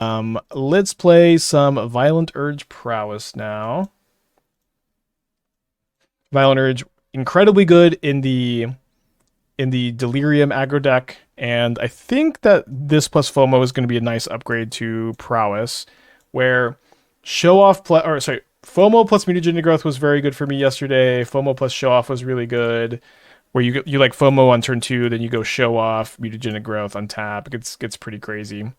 Let's play some Violent Urge Prowess now. Violent Urge, incredibly good in the Delirium aggro deck, and I think that this plus FOMO is going to be a nice upgrade to Prowess, where FOMO plus Mutagenic Growth was very good for me yesterday. FOMO plus Show-Off was really good. Where you like FOMO on turn 2, then you go Show-Off, Mutagenic Growth on tap. It gets pretty crazy.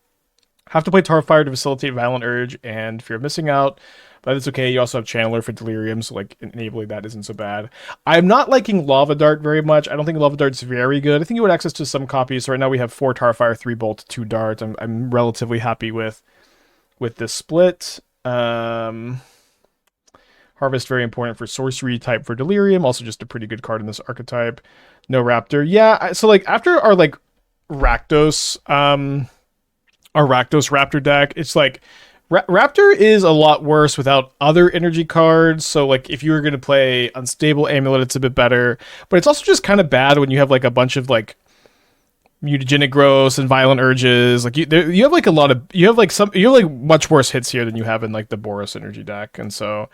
Have to play Tarfire to facilitate Violent Urge, and if you're missing out, but it's okay. You also have Channeler for Delirium, so like enabling that isn't so bad. I'm not liking Lava Dart very much. I don't think Lava Dart's very good. I think you would access to some copies. So right now we have 4 Tarfire, 3 Bolt, 2 Dart. I'm relatively happy with this split. Harvest very important for sorcery type for Delirium. Also just a pretty good card in this archetype. No Raptor. Yeah, so like after our like Rakdos Raptor deck, it's like Raptor is a lot worse without other energy cards. So like if you were going to play Unstable Amulet, it's a bit better. But it's also just kind of bad when you have like a bunch of like Mutagenic Growths and Violent Urges. Like you have like a lot of you have like much worse hits here than you have in like the Boros energy deck. And so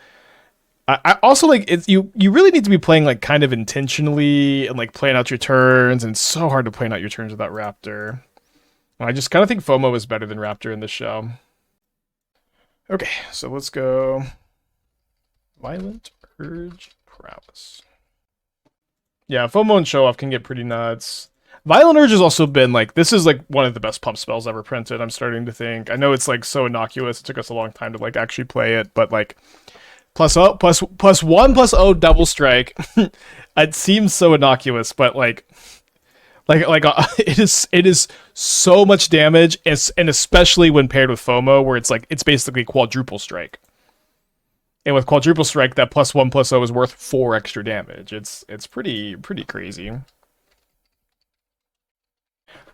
I also like it's you really need to be playing like kind of intentionally and like playing out your turns. And it's so hard to plan out your turns without Raptor. I just kind of think FOMO is better than Raptor in this show. Okay, so let's go Violent Urge Prowess. Yeah, FOMO and Show-Off can get pretty nuts. Violent Urge has also been like, this is like one of the best pump spells ever printed, I'm starting to think. I know it's like so innocuous, it took us a long time to like actually play it, but like plus 1 plus 0 double strike. It seems so innocuous, but like it is so much damage, and especially when paired with FOMO, where it's basically quadruple strike. And with quadruple strike, that plus 1 plus 0 is worth 4 extra damage. It's pretty crazy.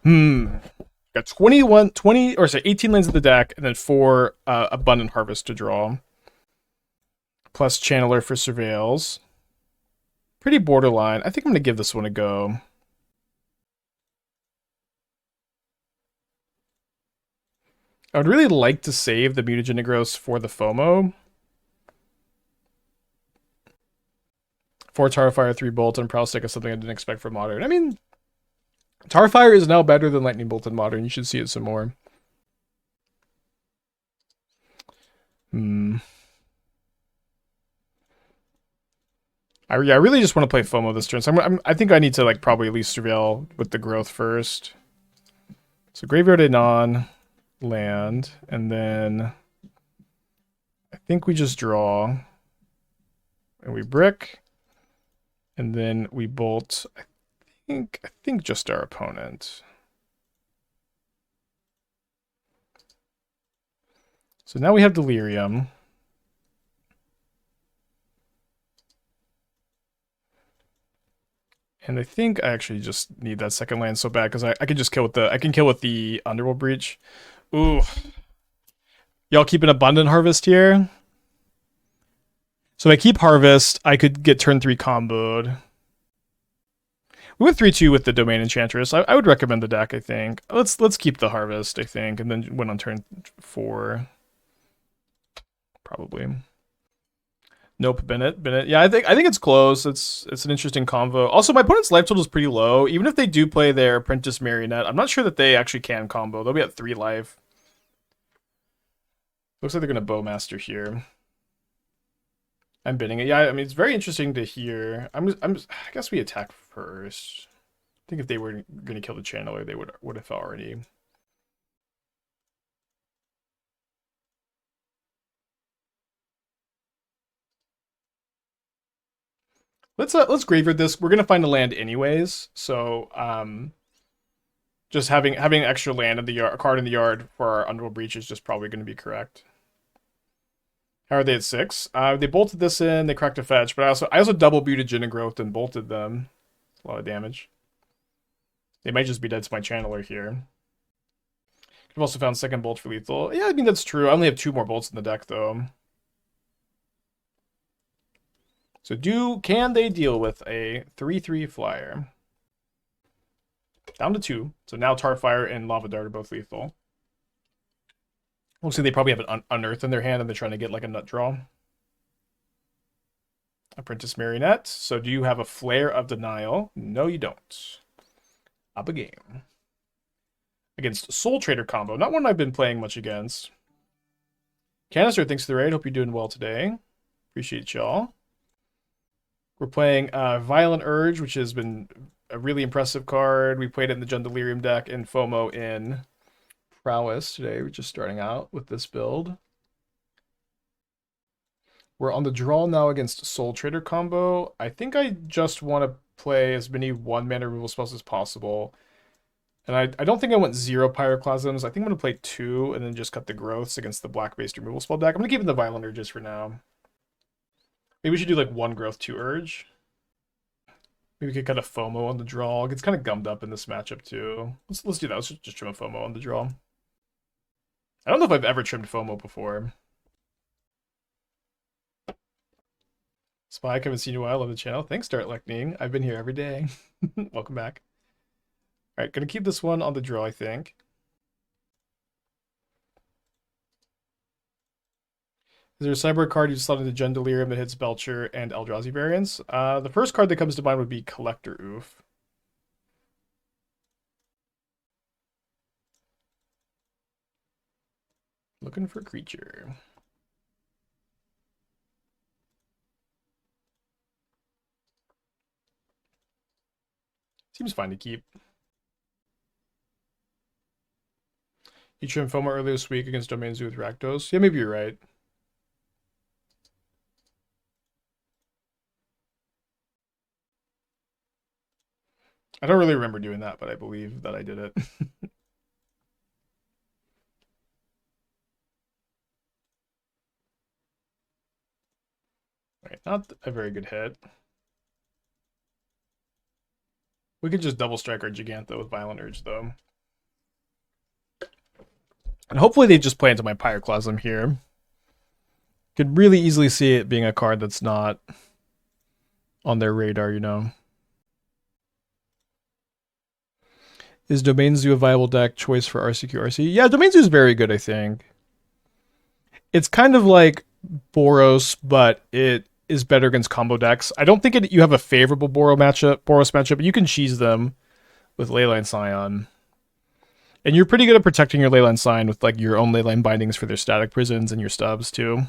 Got 18 lands in the deck, and then 4 Abundant Harvest to draw. Plus Channeler for Surveils. Pretty borderline. I think I'm gonna give this one a go. I would really like to save the Mutagenic Growth for the FOMO. 4 Tarfire, 3 Bolt, and Prowess is something I didn't expect from Modern. I mean, Tarfire is now better than Lightning Bolt in Modern. You should see it some more. I really just want to play FOMO this turn. So I think I need to like probably at least surveil with the growth first. So Graveyard Anon, land, and then I think we just draw and we brick, and then we bolt. I think just our opponent. So now we have Delirium. And I think I actually just need that second land so bad because I can just kill with the Underworld Breach. Ooh. Y'all keep an Abundant Harvest here. So if I keep Harvest, I could get turn 3 comboed. We went 3-2 with the Domain Enchantress. I would recommend the deck, I think. Let's keep the Harvest, I think, and then win on turn 4. Probably. Nope, Bennett. Yeah, I think it's close. It's an interesting convo. Also, my opponent's life total is pretty low. Even if they do play their Apprentice Marionette, I'm not sure that they actually can combo. They'll be at 3 life. Looks like they're gonna Bowmaster here. I'm bidding it. Yeah, I mean it's very interesting to hear. I guess we attack first. I think if they were gonna kill the Channeler, they would have already. Let's graveyard this. We're gonna find a land anyways, so just having extra land in the yard, a card in the yard for our Underworld Breach is just probably gonna be correct. How are they at 6? They bolted this in, they cracked a fetch, but I also double Mutagenic Growth and bolted them. A lot of damage. They might just be dead to my Channeler here. I've also found second bolt for lethal. Yeah, I mean that's true. I only have 2 more bolts in the deck though. So can they deal with a 3/3 flyer? Down to 2. So now Tarfire and Lava Dart are both lethal. Looks like they probably have an unearth in their hand and they're trying to get like a nut draw. Apprentice Marionette. So do you have a Flare of Denial? No, you don't. Up a game. Against Soul Trader combo. Not one I've been playing much against. Canister, thanks for the raid. Hope you're doing well today. Appreciate y'all. We're playing Violent Urge, which has been a really impressive card. We played it in the Jund Delirium deck and FOMO in Prowess today. We're just starting out with this build. We're on the draw now against Soul Trader combo. I think I just want to play as many one-mana removal spells as possible. And I don't think I want 0 Pyroclasms. I think I'm going to play 2 and then just cut the growths against the black-based removal spell deck. I'm going to keep in the Violent Urges for now. Maybe we should do like 1 growth, 2 urge. Maybe we could cut a FOMO on the draw. It gets kind of gummed up in this matchup too. Let's do that. Let's just trim a FOMO on the draw. I don't know if I've ever trimmed FOMO before. Spike, I haven't seen you in a while. Love the channel. Thanks, Start Lightning. I've been here every day. Welcome back. All right, gonna keep this one on the draw, I think. Is there a sideboard card you slot into Jund Delirium that hits Belcher and Eldrazi variants? The first card that comes to mind would be Collector Oof. Looking for creature. Seems fine to keep. You trimmed FOMO earlier this week against Domain Zoo with Rakdos. Yeah, maybe you're right. I don't really remember doing that, but I believe that I did it. Right, not a very good hit. We could just double strike our Jegantha with Violent Urge, though. And hopefully they just play into my Pyroclasm here. Could really easily see it being a card that's not on their radar, you know. Is Domain Zoo a viable deck choice for RCQ-RC? Yeah, Domain Zoo is very good, I think. It's kind of like Boros, but it is better against combo decks. I don't think you have a favorable Boros matchup, but you can cheese them with Leyline Scion. And you're pretty good at protecting your Leyline Scion with like your own Leyline bindings for their static prisons and your stubs too.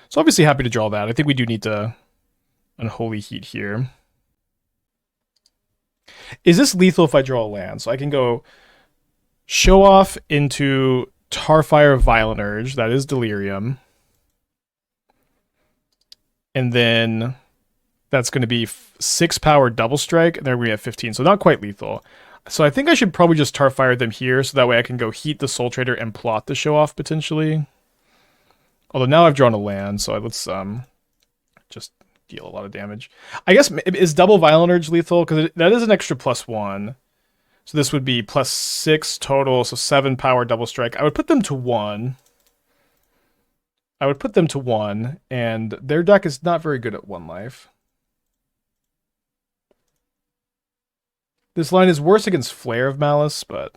So obviously happy to draw that. I think we do need to Unholy Heat here. Is this lethal if I draw a land? So I can go Show-Off into Tarfire Violent Urge. That is Delirium. And then that's going to be 6 power double strike. And then we have 15. So not quite lethal. So I think I should probably just Tarfire them here. So that way I can go Heat the Soul Trader and plot the Show-Off potentially. Although now I've drawn a land. So let's just deal a lot of damage. I guess, is double Violent Urge lethal? Because that is an extra +1. So this would be +6 total, so 7 power double strike. I would put them to 1. And their deck is not very good at 1 life. This line is worse against Flare of Malice, but...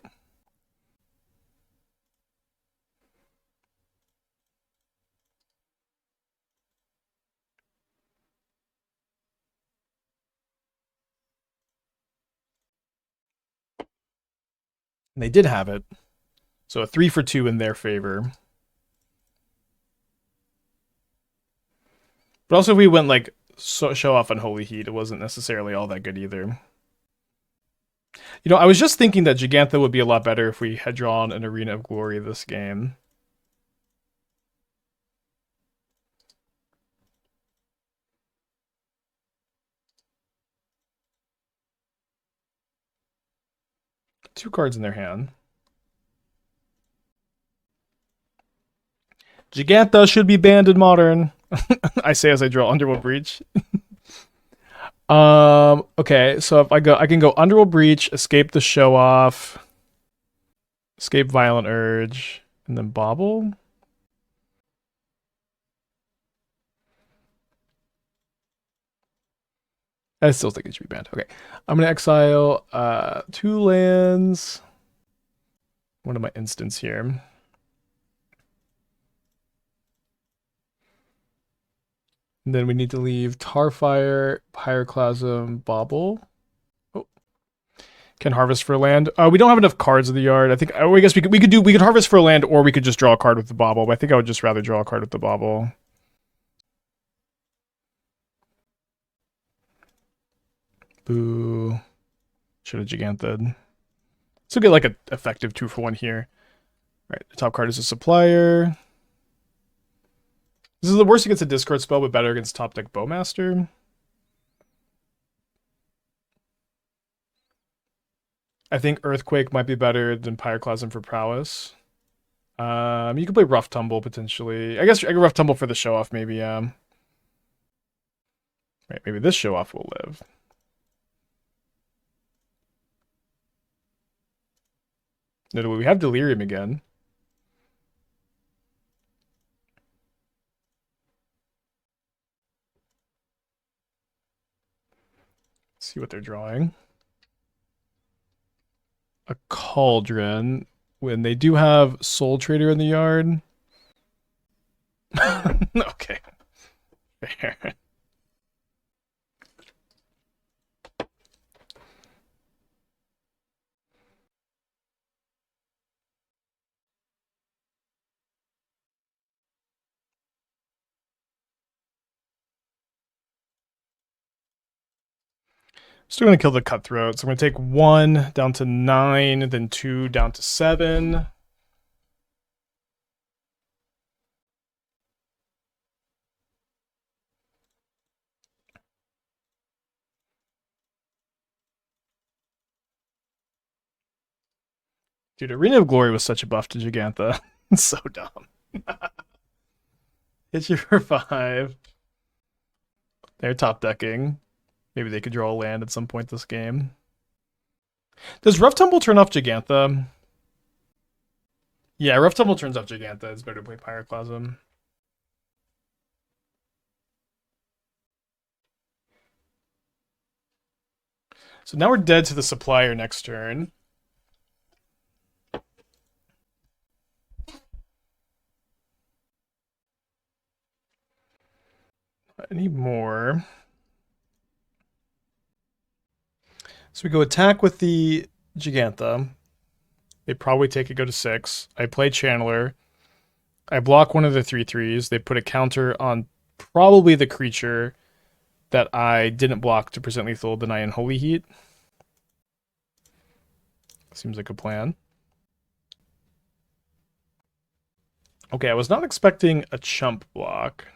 they did have it. So a 3 for 2 in their favor. But also if we went like Show-Off Unholy Heat, it wasn't necessarily all that good either. You know, I was just thinking that Jegantha would be a lot better if we had drawn an Arena of Glory this game. Two cards in their hand. Jegantha should be banned in Modern. I say as I draw Underworld Breach. Okay, so if I can go Underworld Breach, escape the Show-Off, escape Violent Urge, and then Bauble. I still think it should be banned. Okay, I'm gonna exile 2 lands. one of my instants here. And then we need to leave Tarfire, Pyroclasm, Bauble. Oh, can harvest for land. We don't have enough cards in the yard. I think. I guess we could harvest for a land, or we could just draw a card with the Bauble. But I think I would just rather draw a card with the Bauble. Boo. Should have Jegantha. So get like an effective 2-for-1 here. All right, the top card is a supplier. This is the worst against a discard spell, but better against top deck Bowmaster. I think Earthquake might be better than Pyroclasm for Prowess. You could play Rough Tumble potentially. I guess I could Rough Tumble for the show-off maybe. Right, maybe this show-off will live. No, we have Delirium again. Let's see what they're drawing. A Cauldron. When they do have Soul Trader in the yard. Okay. Fair. Still going to kill the Cutthroat. So I'm going to take 1 down to 9, then 2 down to 7. Dude, Arena of Glory was such a buff to Jegantha. So dumb. Hit you for 5. They're top decking. Maybe they could draw a land at some point this game. Does Rough Tumble turn off Jegantha? Yeah, Rough Tumble turns off Jegantha. It's better to play Pyroclasm. So now we're dead to the supplier next turn. I need more. So we go attack with the Jegantha. They probably take it, go to 6. I play Channeler. I block one of the 3/3s. They put a counter on probably the creature that I didn't block to present lethal, deny Unholy Heat. Seems like a plan. Okay, I was not expecting a chump block.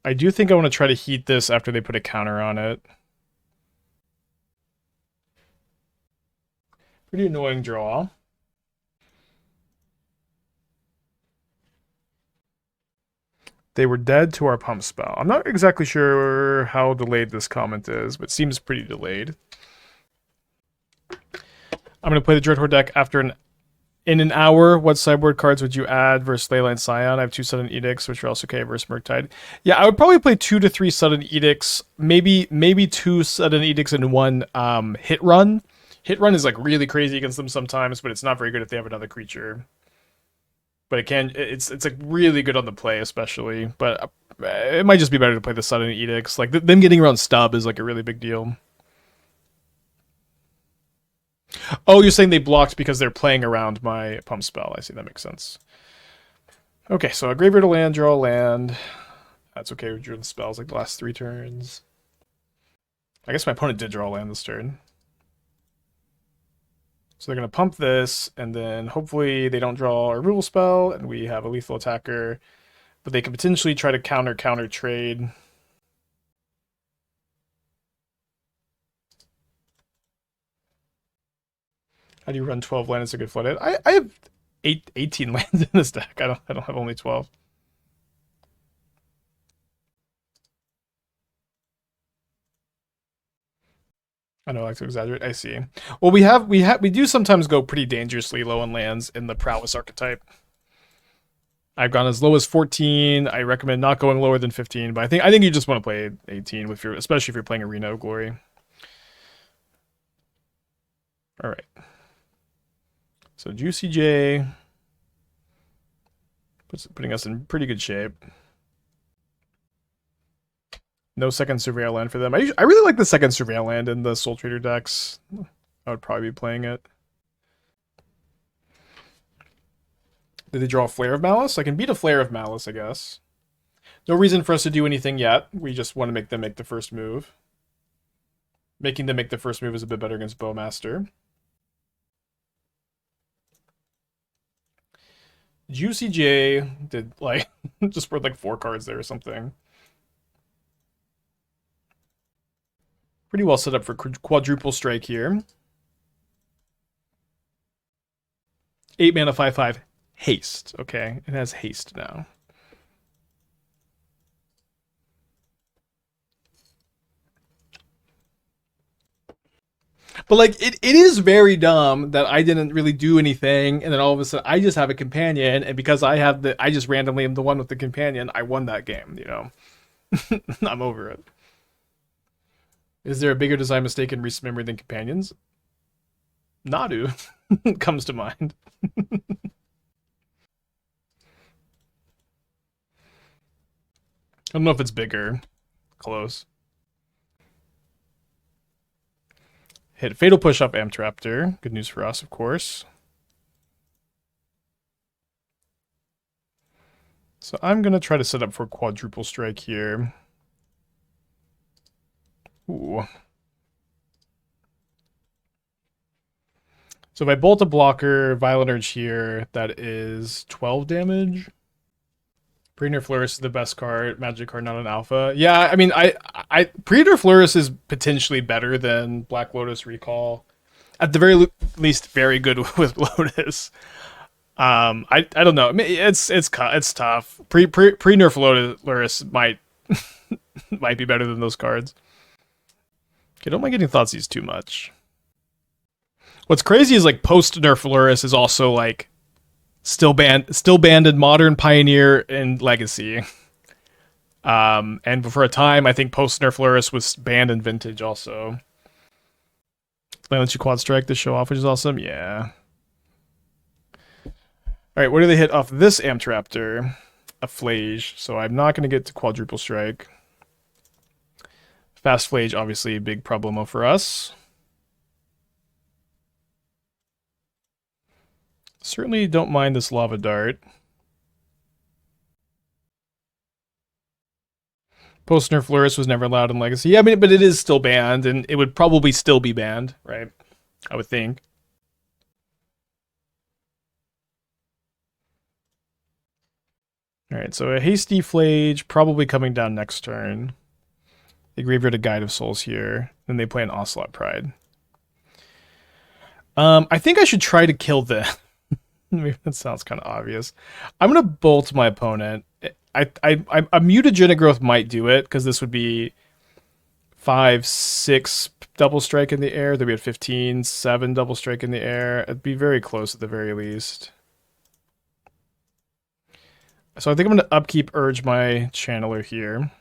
I do think I want to try to heat this after they put a counter on it. Pretty annoying draw. They were dead to our pump spell. I'm not exactly sure how delayed this comment is, but it seems pretty delayed. I'm going to play the Dreadhorde deck after in an hour. What sideboard cards would you add versus Leyline Scion? I have 2 Sudden Edicts, which are also okay versus Murktide. Yeah, I would probably play 2 to 3 Sudden Edicts. Maybe 2 Sudden Edicts in 1 hit run. Hit run is like really crazy against them sometimes, but it's not very good if they have another creature. But it's like really good on the play, especially. But it might just be better to play the Sudden Edicts. Like them getting around Stub is like a really big deal. Oh, you're saying they blocked because they're playing around my pump spell. I see, that makes sense. Okay, so a graveyard a land, draw a land. That's okay, we drew the spells like the last 3 turns. I guess my opponent did draw a land this turn. So they're going to pump this, and then hopefully they don't draw a removal spell, and we have a lethal attacker. But they could potentially try to counter trade. How do you run 12 lands to get flooded? I have 18 lands in this deck. I don't have only 12. I know I like to exaggerate. I see. Well, we do sometimes go pretty dangerously low on lands in the Prowess archetype. I've gone as low as 14. I recommend not going lower than 15, but I think you just want to play 18 especially if you're playing Arena of Glory. All right. So Juicy J putting us in pretty good shape. No second Surveil land for them. I really like the second Surveil land in the Soul Trader decks. I would probably be playing it. Did they draw a Flare of Malice? I can beat a Flare of Malice, I guess. No reason for us to do anything yet. We just want to make them make the first move. Making them make the first move is a bit better against Bowmaster. Juicy J did, like, just worth like 4 cards there or something. Pretty well set up for quadruple strike here. 8 mana, 5/5. Haste. Okay, it has haste now. But like it is very dumb that I didn't really do anything, and then all of a sudden I just have a companion, and because I just randomly am the one with the companion, I won that game, you know. I'm over it. Is there a bigger design mistake in recent memory than companions? Nadu comes to mind. I don't know if it's bigger. Close. Hit Fatal Push up Amtraptor. Good news for us, of course. So I'm going to try to set up for quadruple strike here. Ooh. So if I bolt a blocker, Violent Urge here, that is 12 damage. Predator Flurus is the best card, magic card, not an alpha. Yeah, I mean, Predator Flurus is potentially better than Black Lotus Recall. At the very least, very good with Lotus. I don't know. It's tough. Pre-nerf Lotus might might be better than those cards. Okay, don't mind getting Thoughtseize too much. What's crazy is like post-nerf Lurrus is also like still banned in Modern, Pioneer, and Legacy. And for a time, I think post-nerf Lurrus was banned in Vintage also. They let you quad strike the Show-Off, which is awesome. Yeah. Alright, what do they hit off this Amtraptor? A Flage, so I'm not going to get to quadruple strike. Fast Flage, obviously a big problemo for us. Certainly don't mind this Lava Dart. Post-nerf Lurrus was never allowed in Legacy. Yeah, I mean, but it is still banned, and it would probably still be banned, right? I would think. Alright, so a Hasty Flage, probably coming down next turn. They graveyard a Guide of Souls here. Then they play an Ocelot Pride. I think I should try to kill them. Maybe that sounds kind of obvious. I'm gonna bolt my opponent. A Mutagenic Growth might do it, because this would be 5, 6 double strike in the air. Then we had 15, 7 double strike in the air. It'd be very close at the very least. So I think I'm gonna upkeep Urge my Channeler here.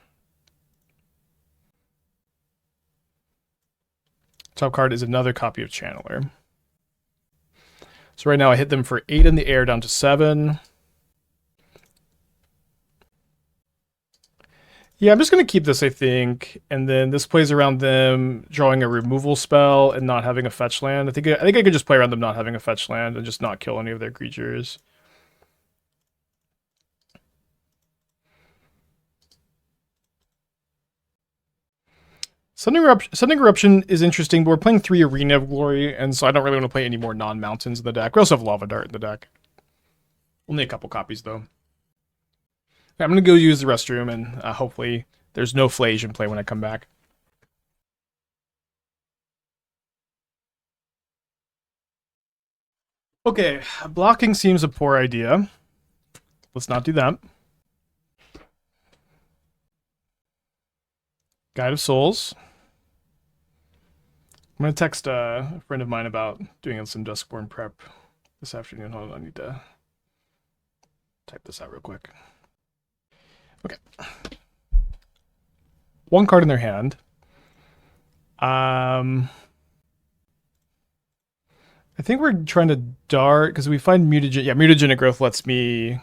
Top card is another copy of Channeler. So right now I hit them for 8 in the air down to 7. Yeah, I'm just going to keep this, I think. And then this plays around them drawing a removal spell and not having a fetch land. I think I could just play around them not having a fetch land and just not kill any of their creatures. Sending Eruption is interesting, but we're playing 3 Arena of Glory, and so I don't really want to play any more non-mountains in the deck. We also have Lava Dart in the deck. Only a couple copies, though. Okay, I'm going to go use the restroom, and hopefully there's no Flage in play when I come back. Okay, blocking seems a poor idea. Let's not do that. Guide of Souls. I'm going to text a friend of mine about doing some Duskborn prep this afternoon. Hold on, I need to type this out real quick. Okay. 1 card in their hand. I think we're trying to dart because we find mutagen. Yeah, mutagenic growth lets me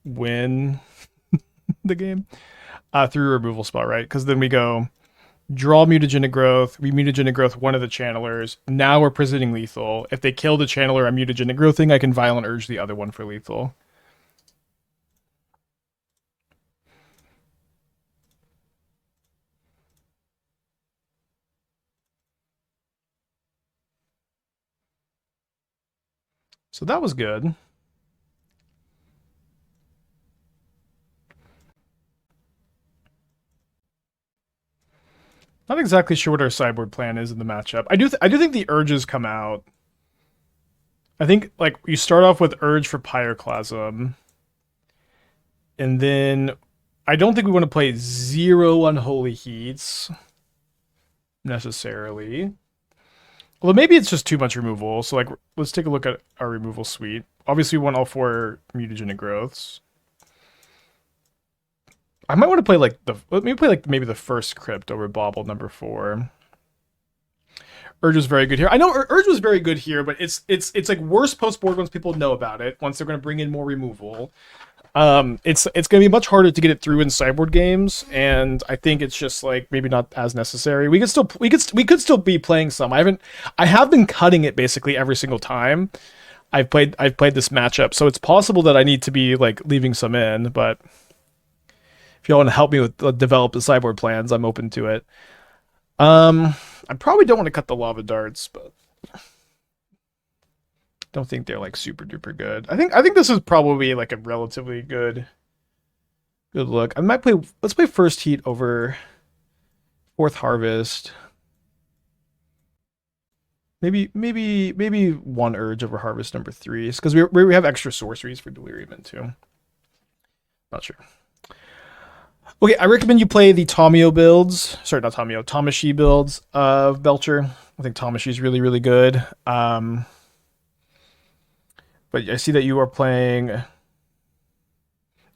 win the game through removal spell, right? Because then we go draw mutagenic growth. We mutagenic growth one of the channelers. Now we're presenting lethal. If they kill the channeler I'm mutagenic growthing, I can violent urge the other one for lethal. So that was good. Not exactly sure what our sideboard plan is in the matchup. I do think the urges come out. I think like you start off with urge for Pyroclasm, and then I don't think we want to play 0 Unholy Heats necessarily. Well, maybe it's just too much removal. So like, let's take a look at our removal suite. Obviously, we want all 4 mutagenic growths. I might want to play like maybe the first Crypt over Bauble number 4. Urge was very good here. I know Urge was very good here, but it's like worse post board once people know about it. Once they're going to bring in more removal, it's going to be much harder to get it through in sideboard games, and I think it's just like maybe not as necessary. We could still be playing some. I have been cutting it basically every single time I've played this matchup, so it's possible that I need to be like leaving some in, but if y'all want to help me with develop the sideboard plans, I'm open to it. I probably don't want to cut the lava darts, but don't think they're like super duper good. I think this is probably like a relatively good look. I might play. Let's play first heat over fourth harvest. Maybe one urge over harvest number 3, because we have extra sorceries for delirium in too. Not sure. Okay, I recommend you play the Tomio builds. Sorry, not Tomio, Tamashi builds of Belcher. I think Tamashi is really, really good. But I see that you are playing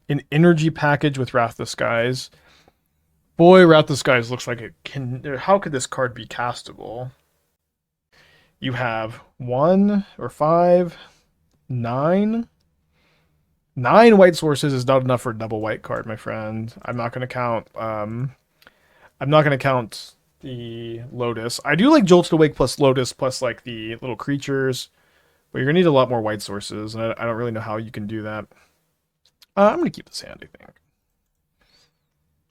an energy package with Wrath the Skies. Boy, Wrath the Skies looks like it can... How could this card be castable? You have 1 or 5, 9... 9 white sources is not enough for a double white card, my friend. I'm not gonna count the Lotus. I do like Jolted Awake plus Lotus plus like the little creatures, but you're gonna need a lot more white sources, and I don't really know how you can do that. I'm gonna keep this hand, I think.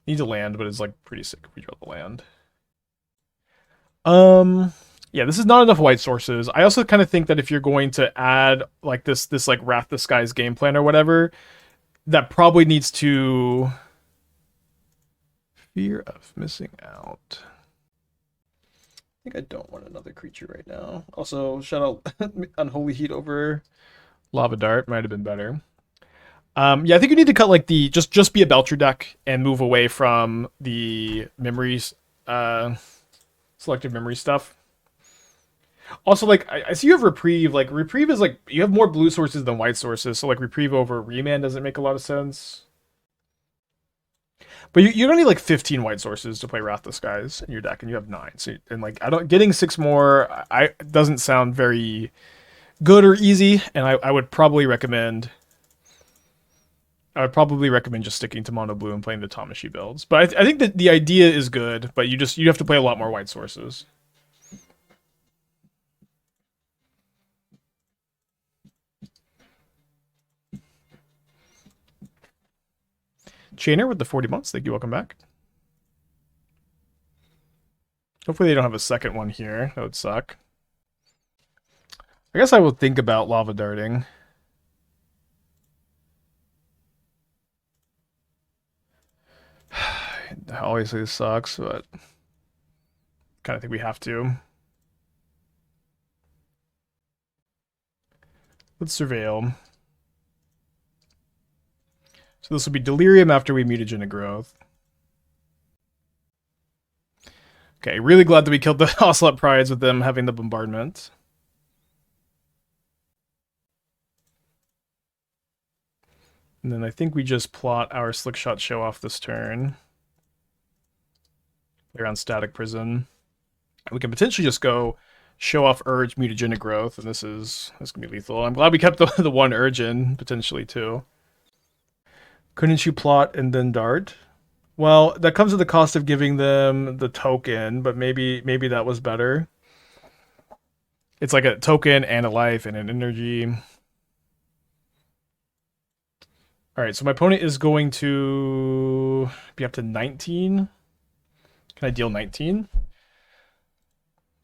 Needs a land, but it's like pretty sick if we draw the land. Yeah, this is not enough white sources. I also kind of think that if you're going to add like this like Wrath the Skies game plan or whatever, that probably needs to... Fear of missing out. I think I don't want another creature right now. Also, shout out Unholy Heat over Lava Dart. Might have been better. Yeah, I think you need to cut like the... Just be a Belcher deck and move away from the memories, selective memory stuff. Also, like, I see you have Reprieve. Like, Reprieve is, like, you have more blue sources than white sources, so, like, Reprieve over Remand doesn't make a lot of sense. But you're gonna need, like, 15 white sources to play Wrath the Skies in your deck, and you have 9. So, and, like, getting 6 more, doesn't sound very good or easy, and I would probably recommend... just sticking to mono blue and playing the Tamashi builds. But I think that the idea is good, but you have to play a lot more white sources. Chainer with the 40 months. Thank you. Welcome back. Hopefully they don't have a second one here. That would suck. I guess I will think about lava darting. Obviously this sucks, but kind of think we have to. Let's surveil. So this will be Delirium after we Mutagenic Growth. Okay, really glad that we killed the Ocelot Prides with them having the bombardment. And then I think we just plot our Slickshot Show-Off this turn. Play around Static Prison. We can potentially just go show off Urge, Mutagenic Growth, and this gonna be lethal. I'm glad we kept the one Urge in, potentially, too. Couldn't you plot and then dart? Well, that comes at the cost of giving them the token, but maybe that was better. It's like a token and a life and an energy. Alright, so my opponent is going to be up to 19. Can I deal 19?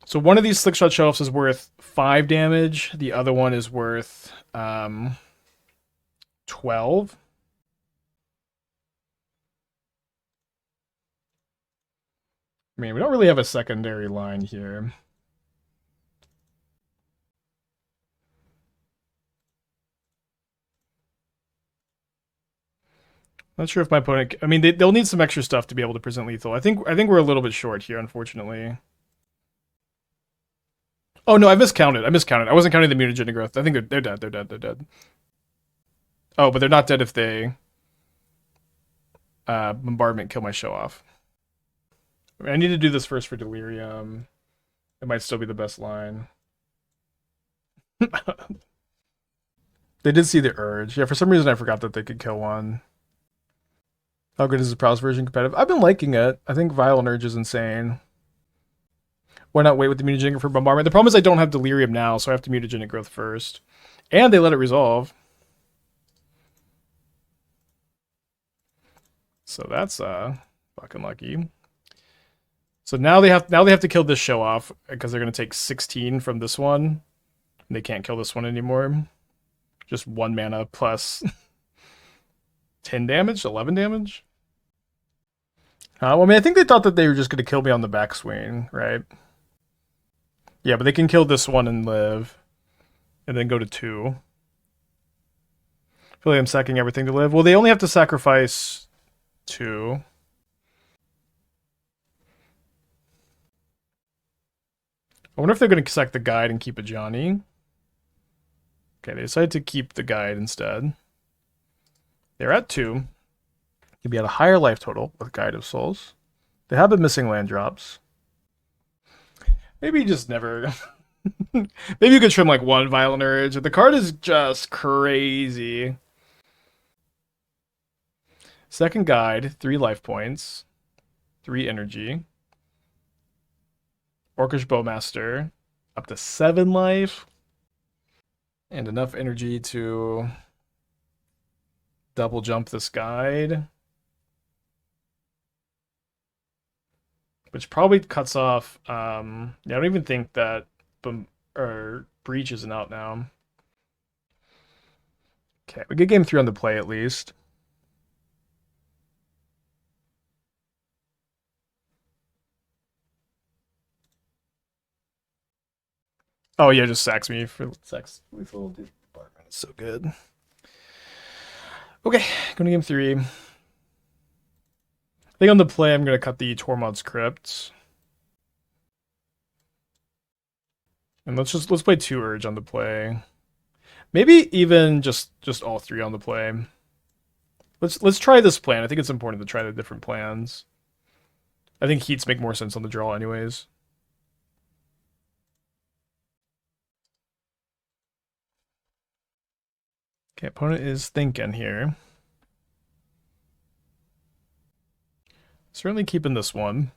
So one of these Slickshot Show-Offs is worth 5 damage. The other one is worth 12. I mean, we don't really have a secondary line here. Not sure if my opponent... I mean, they'll need some extra stuff to be able to present lethal. I think we're a little bit short here, unfortunately. Oh, no, I miscounted. I wasn't counting the Mutagenic Growth. I think they're dead. They're dead. Oh, but they're not dead if they... bombardment kill my show-off. I mean, I need to do this first for Delirium. It might still be the best line. They did see the Urge. Yeah, for some reason I forgot that they could kill one. How good is the Prowess version competitive? I've been liking it. I think Violent Urge is insane. Why not wait with the Mutagenic for bombardment? The problem is I don't have Delirium now, so I have to Mutagenic Growth first. And they let it resolve. So that's fucking lucky. So now they have to kill this show off because they're gonna take 16 from this one. And they can't kill this one anymore. Just 1 mana plus 10 damage, 11 damage. Well, I mean, I think they thought that they were just gonna kill me on the backswing, right? Yeah, but they can kill this one and live, and then go to 2. I feel like I'm sacking everything to live. Well, they only have to sacrifice 2. I wonder if they're going to sack the guide and keep a Johnny. Okay, they decided to keep the guide instead. They're at 2. You'll be at a higher life total with Guide of Souls. They have been missing land drops. Maybe you just never... Maybe you could trim like 1 Violent Urge. The card is just crazy. Second guide, 3 life points. 3 energy. Orcish Bowmaster, up to 7 life. And enough energy to double jump this guide. Which probably cuts off, yeah, I don't even think that Breach isn't out now. Okay, we get game 3 on the play at least. Oh yeah, just sacks me for sex. Lethal department. It's so good. Okay, going to game 3. I think on the play I'm going to cut the Tormod's Crypt. And let's play 2 Urge on the play. Maybe even just all 3 on the play. Let's try this plan. I think it's important to try the different plans. I think Heats make more sense on the draw anyways. Okay, opponent is thinking here. Certainly keeping this one.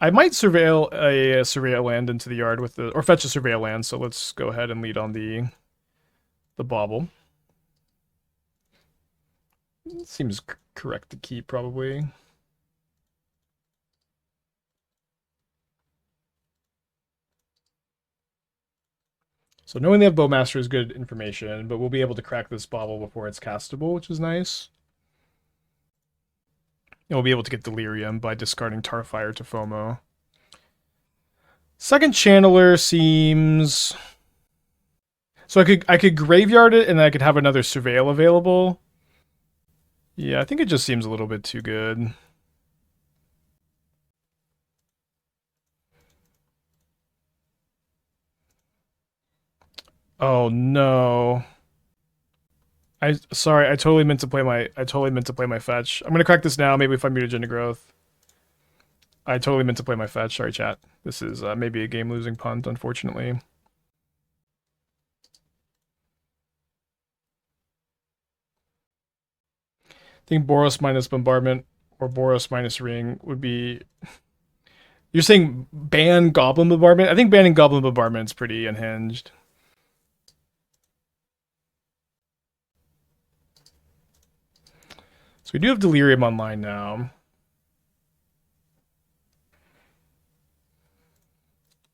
I might surveil a surveil land into the yard with the, or fetch a surveil land. So let's go ahead and lead on the Bauble. Seems correct to keep probably. So knowing they have Bowmaster is good information, but we'll be able to crack this Bauble before it's castable, which is nice. And we'll be able to get Delirium by discarding Tarfire to Fomo. Second Channeler seems... So I could graveyard it and then I could have another Surveil available. Yeah, I think it just seems a little bit too good. Oh no. Sorry, I totally meant to play my fetch. I'm gonna crack this now, maybe if I Mutagenic Growth. I totally meant to play my fetch. Sorry, chat. This is maybe a game-losing punt, unfortunately. I think Boros minus Bombardment or Boros minus Ring would be... You're saying ban Goblin Bombardment? I think banning Goblin Bombardment is pretty unhinged. So we do have Delirium online now.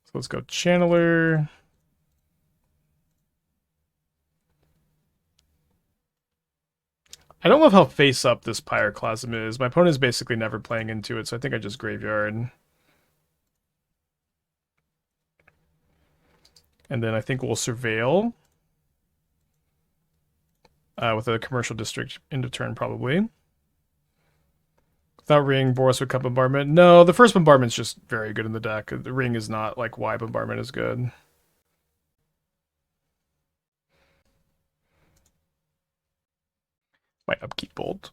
So let's go Channeler. I don't love how face up this Pyroclasm is. My opponent is basically never playing into it, so I think I just graveyard. And then I think we'll Surveil. With a Commercial District end of turn, probably. Without Ring, Boros would cut Bombardment. No, the first Bombardment's just very good in the deck. The Ring is not like why Bombardment is good. Might upkeep Bolt.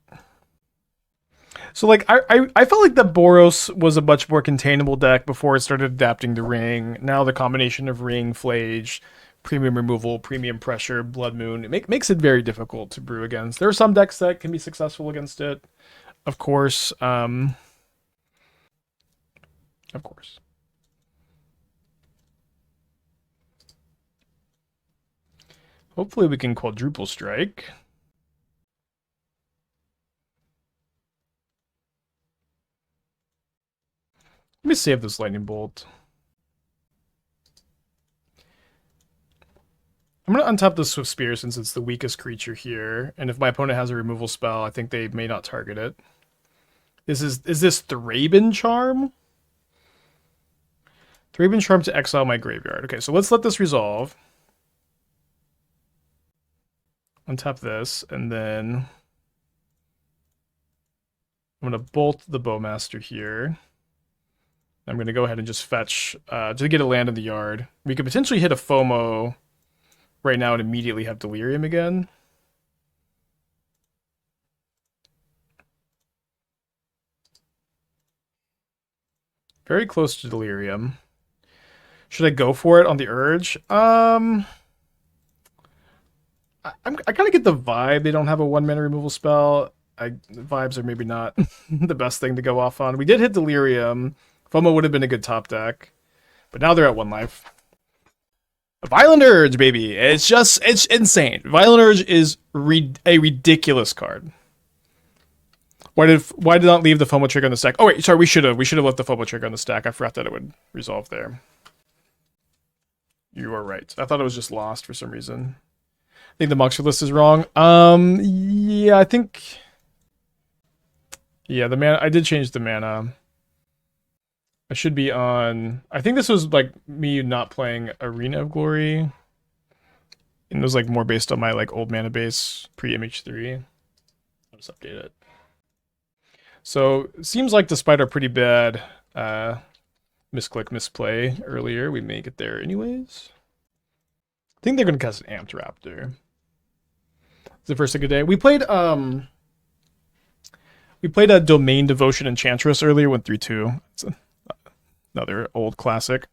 So like I felt like the Boros was a much more containable deck before it started adapting the Ring. Now the combination of Ring, Flage, Premium Removal, Premium Pressure, Blood Moon, it makes it very difficult to brew against. There are some decks that can be successful against it, of course. Of course. Hopefully we can quadruple strike. Let me save this Lightning Bolt. I'm going to untap the Swiftspear since it's the weakest creature here. And if my opponent has a removal spell, I think they may not target it. Is this Thraben Charm? Thraben Charm to exile my graveyard. Okay, so let's let this resolve. Untap this, and then I'm going to bolt the Bowmaster here. I'm going to go ahead and just fetch to get a land in the yard. We could potentially hit a Fomo right now and immediately have Delirium again. Very close to Delirium. Should I go for it on the Urge? I kind of get the vibe they don't have a 1-mana removal spell. Vibes are maybe not the best thing to go off on. We did hit Delirium. Fomo would have been a good top deck. But now they're at 1 life. Violent Urge, baby. It's insane. Violent Urge is a ridiculous card. Why did not leave the Fomo trigger on the stack? Oh wait, sorry, we should have left the Fomo trigger on the stack. I forgot that it would resolve there. You are right. I thought it was just lost for some reason. I think the monster list is wrong. Yeah, I think. Yeah, the mana. I did change the mana. I should be on... I think this was, like, me not playing Arena of Glory. And it was, like, more based on my, like, old mana base pre-MH3. I'll just update it. So, it seems like despite our pretty bad misclick, misplay earlier, we may get there anyways. I think they're going to cast an Amped Raptor. It's the first thing of the day. We played a Domain Devotion Enchantress earlier, went 3-2. It's another old classic.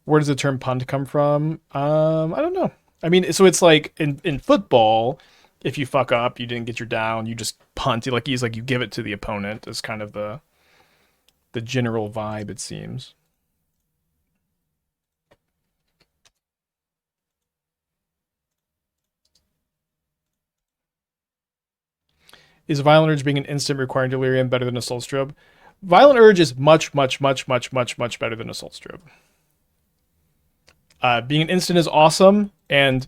Where does the term punt come from? I don't know. I mean, so it's like in football, if you fuck up, you didn't get your down, you just punt. You give it to the opponent. Is kind of the general vibe, it seems. Is Violent Urge being an instant requiring Delirium better than Assault Strobe? Violent Urge is much better than Assault Strobe. Being an instant is awesome, and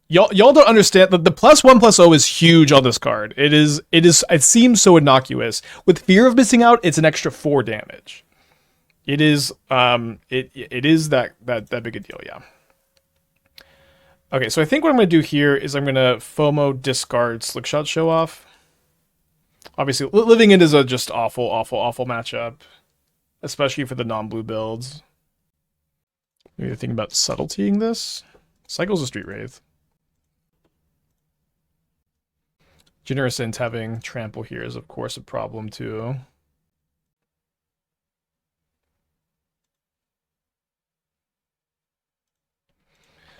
y'all don't understand that the +1/+0 is huge on this card. It seems so innocuous. With Fear of Missing Out, it's an extra 4 damage. It is it is that big a deal, yeah. Okay, so I think what I'm gonna do here is I'm gonna FOMO discard Slickshot Show-Off. Obviously, Living End is a just awful matchup, especially for the non-blue builds. Maybe thinking about subtletying this. Cycle's a Street Wraith. Generous Int having Trample here is, of course, a problem, too.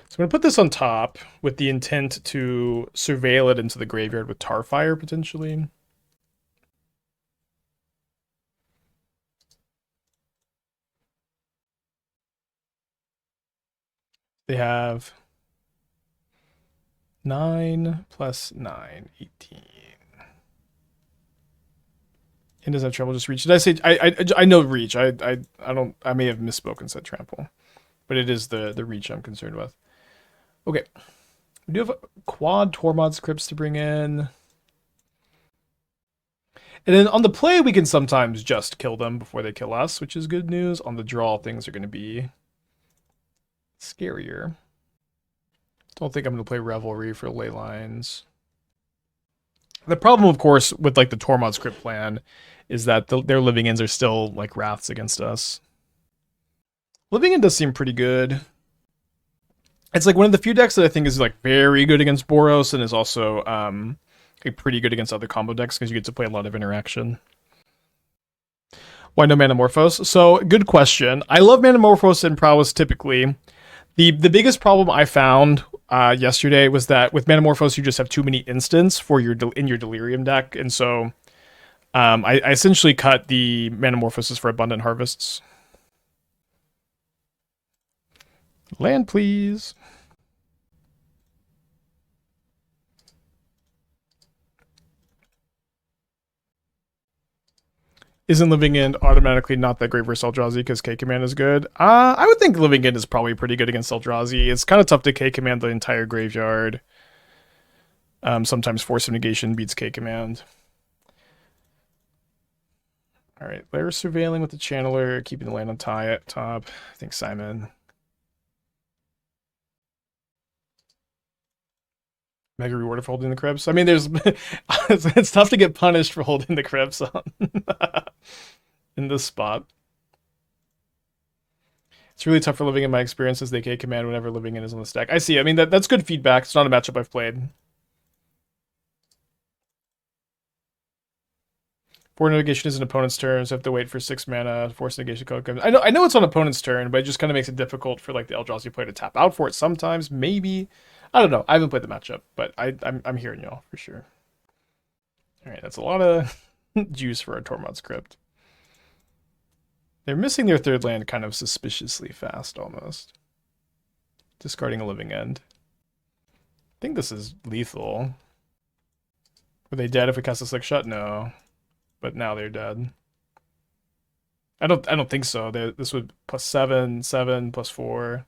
So I'm going to put this on top with the intent to surveil it into the graveyard with Tarfire, potentially. They have 9 plus 9, 18. And does have trample just reach? Did I say I know reach? I don't. I may have misspoken, said trample, but it is the reach I'm concerned with. Okay, we do have quad Tormod's Crypts to bring in, and then on the play we can sometimes just kill them before they kill us, which is good news. On the draw, things are going to be scarier. Don't think I'm going to play Revelry for ley lines. The problem, of course, with like the Tormod script plan is that their living ends are still like wraths against us. Living End does seem pretty good. It's like one of the few decks that I think is like very good against Boros and is also like pretty good against other combo decks because you get to play a lot of interaction. Why no Manamorphose? So, good question. I love Manamorphose and Prowess typically. The biggest problem I found yesterday was that with Manamorphose you just have too many instants for your in your Delirium deck, and so I essentially cut the Manamorphoses for Abundant Harvests. Land, please. Isn't Living End automatically not that great versus Eldrazi because K-Command is good? I would think Living End is probably pretty good against Eldrazi. It's kind of tough to K-Command the entire graveyard. Sometimes Force of Negation beats K-Command. Alright, Lair Surveilling with the Channeler, keeping the land on top. I think Simon. Mega reward for holding the Crypts. I mean, there's it's tough to get punished for holding the Crypts on in this spot. It's really tough for Living in my experience as they K-Command whenever Living in is on the stack. I see. I mean, that's good feedback. It's not a matchup I've played. Force Negation is an opponent's turn, so I have to wait for 6 mana. Force Negation code comes. I know it's on opponent's turn, but it just kind of makes it difficult for like the Eldrazi player to tap out for it sometimes. Maybe. I don't know. I haven't played the matchup, but I'm hearing y'all for sure. All right, that's a lot of juice for our Tormod Crypt. They're missing their third land kind of suspiciously fast, almost. Discarding a Living End. I think this is lethal. Were they dead if we cast a Slickshot? No, but now they're dead. I don't think so. This would +7, 7 +4.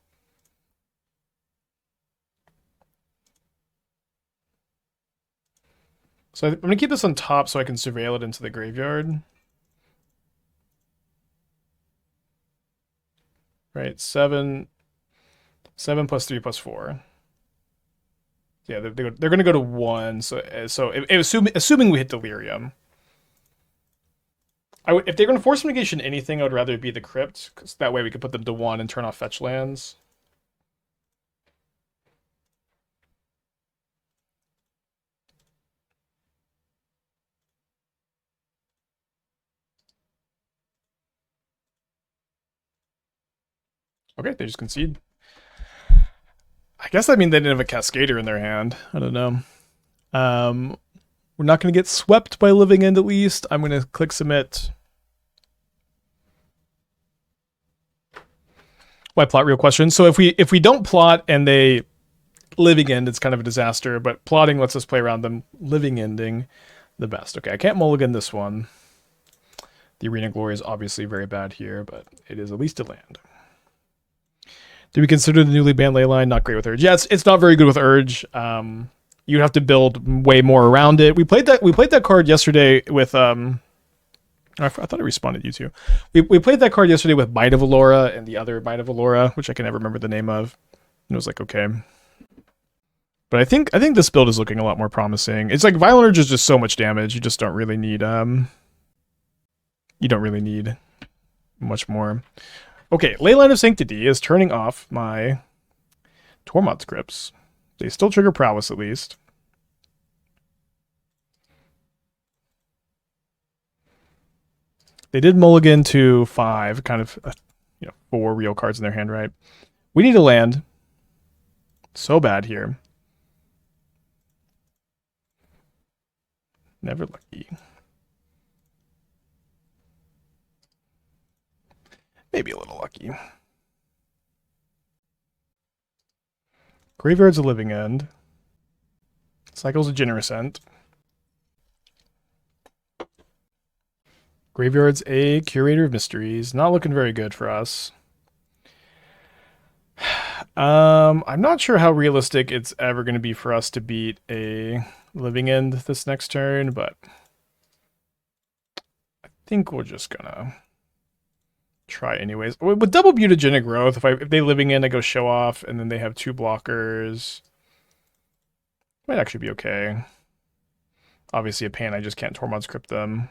So I'm going to keep this on top so I can surveil it into the graveyard. Right, 7 +3 +4. Yeah, they're going to go to 1. So assuming we hit Delirium. If they're going to force negation anything, I would rather it be the Crypt, because that way we could put them to 1 and turn off fetch lands. Okay, they just concede. I guess that means they didn't have a Cascader in their hand. I don't know. We're not going to get swept by Living End at least. I'm going to click submit. Why plot? Real question. So if we don't plot and they Living End, it's kind of a disaster. But plotting lets us play around them Living Ending the best. Okay, I can't mulligan this one. The Arena Glory is obviously very bad here, but it is at least a land. Do we consider the newly banned Leyline not great with Urge? Yeah, it's not very good with Urge. You'd have to build way more around it. We played that card yesterday with I thought I responded to you too. We played that card yesterday with Might of Allura and the other Might of Allura, which I can never remember the name of. And it was like, okay. But I think this build is looking a lot more promising. It's like Violent Urge is just so much damage. You just don't really need much more. Okay, Leyline of Sanctity is turning off my Tormod Crypts. They still trigger Prowess at least. They did mulligan to 5, kind of, 4 real cards in their hand, right? We need a land. So bad here. Never lucky. Maybe a little lucky. Graveyard's a living end. Cycle's a generous end. Graveyard's a curator of mysteries. Not looking very good for us. I'm not sure how realistic it's ever going to be for us to beat a living end this next turn, but I think we're just gonna try anyways. With double Mutagenic Growth, if they living end, I go show off, and then they have 2 blockers. Might actually be okay. Obviously a pain, I just can't Tormod Crypt them.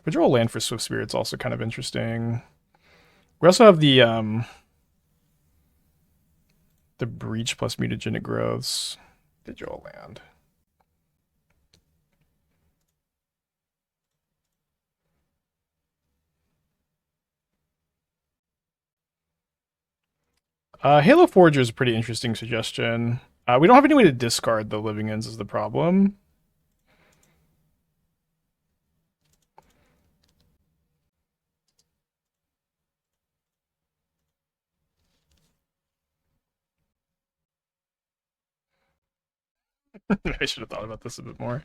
If we draw a land for Swiftspear, it's also kind of interesting. We also have the Breach plus Mutagenic Growths. They draw a land. Halo Forger is a pretty interesting suggestion. We don't have any way to discard the living ends is the problem. I should have thought about this a bit more.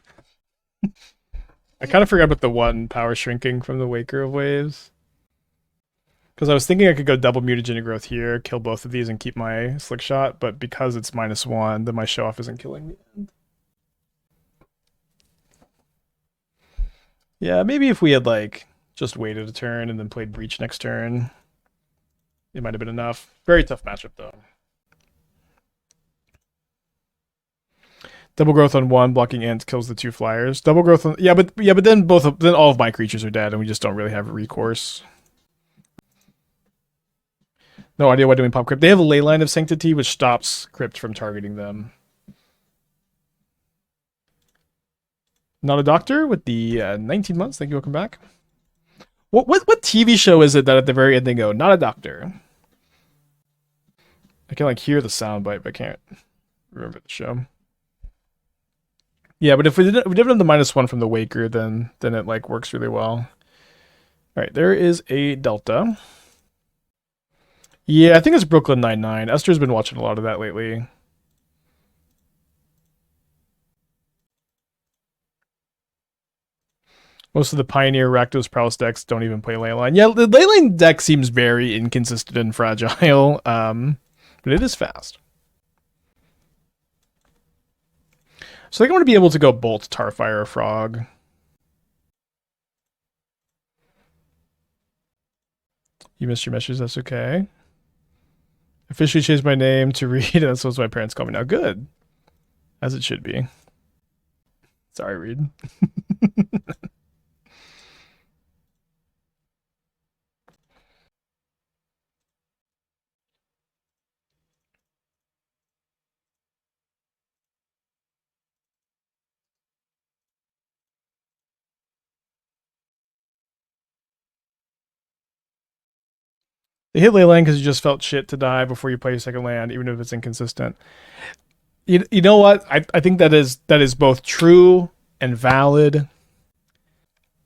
I kind of forgot about the 1 power shrinking from the Waker of Waves. Because I was thinking I could go double Mutagenic Growth here, kill both of these, and keep my Slickshot, but because it's -1, then my show-off isn't killing me. Yeah, maybe if we had, like, just waited a turn and then played Breach next turn, it might have been enough. Very tough matchup, though. Double growth on 1, blocking int kills the 2 flyers. Double growth on but then all of my creatures are dead, and we just don't really have a recourse. No idea why doing pop Crypt. They have a Leyline of Sanctity, which stops Crypt from targeting them. Not a doctor with the 19 months. Thank you. Welcome back. What TV show is it that at the very end they go, not a doctor? I can like hear the soundbite, but I can't remember the show. Yeah, but if we didn't have the -1 from the Waker, then it like works really well. All right, there is a Delta. Yeah, I think it's Brooklyn Nine-Nine. Esther's been watching a lot of that lately. Most of the Pioneer Rakdos Prowess decks don't even play Leyline. Yeah, the Leyline deck seems very inconsistent and fragile, but it is fast. So I think I'm going to be able to go Bolt, Tarfire, Frog. You missed your message, that's okay. Officially changed my name to Reed, that's what my parents call me now. Good. As it should be. Sorry, Reed. They hit Leyline because you just felt shit to die before you play your second land, even if it's inconsistent. You know what? I think that is both true and valid.